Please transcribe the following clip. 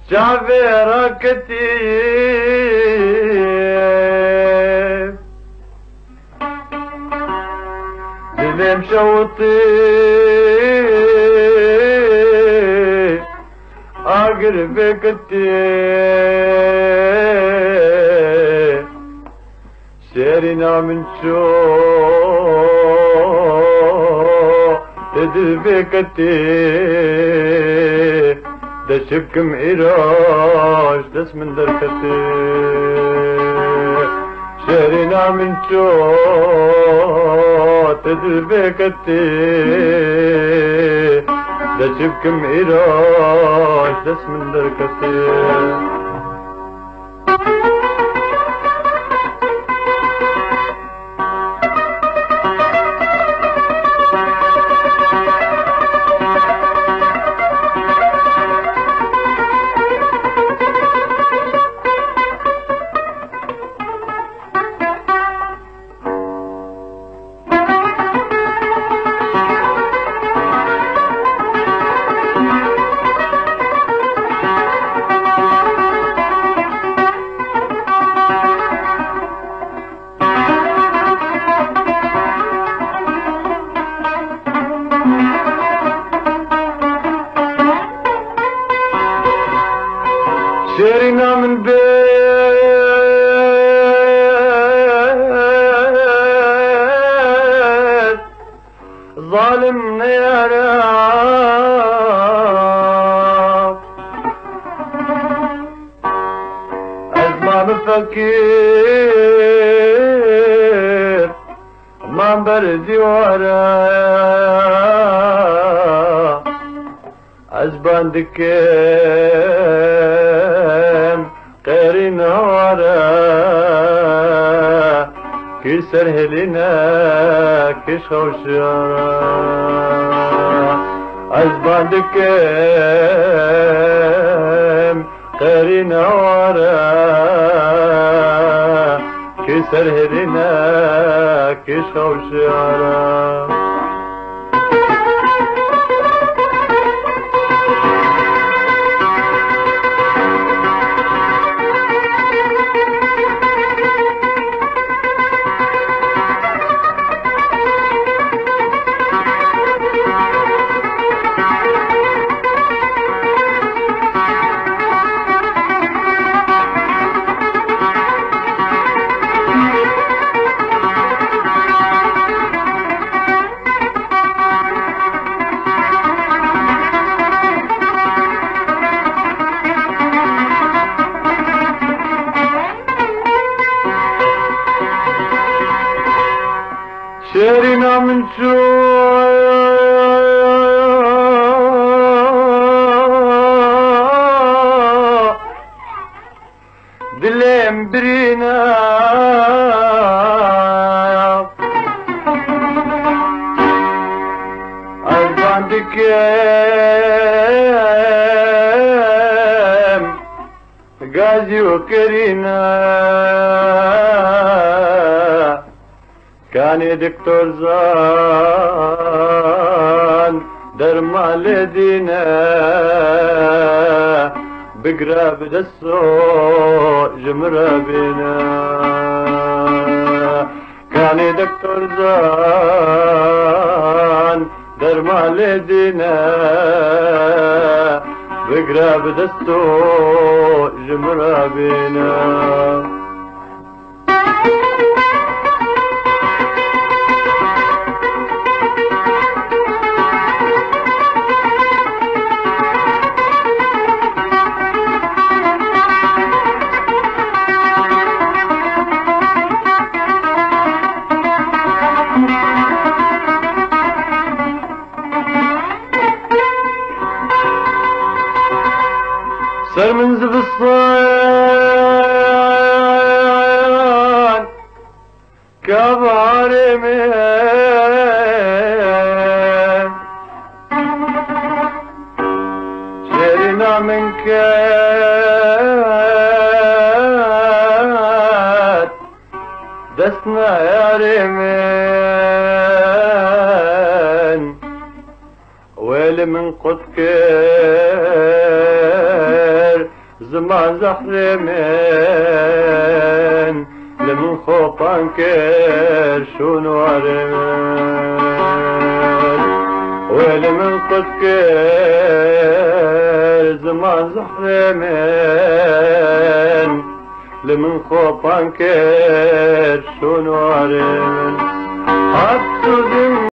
شعبي ركتي دلي مشوطي اقرب كتي سيرنا من شو تدري كتي دشكم إيراج دس من دركتي شهرنا من شو تدري كتي دشكم إيراج دس من دركتي شيرنا من بيت ظالم يا رب أزمان فكير ما بردي ورا أزبان دكيم قيرنا ورا كسر هلنا كشوشرا أزبان دكيم قيرنا ورا كسر هلنا كشوشرا شيرنا من شو دلي مبرينا أربعة دكيم غازي وكرينا كان دكتور زان درما لدينا بقراب دسو جمرة بينا كان دكتور زان درما لدينا بقراب دسو جمرة بينا سر من زبصان كبار من شيرنا من كات دست وقتنا يا ريمين ويلي من قد كير زمان زحرمين لمن خوطان كير شونو ريمين ويلي من قد كير زمان زحرمين لمن خوطان كير شونو ريمين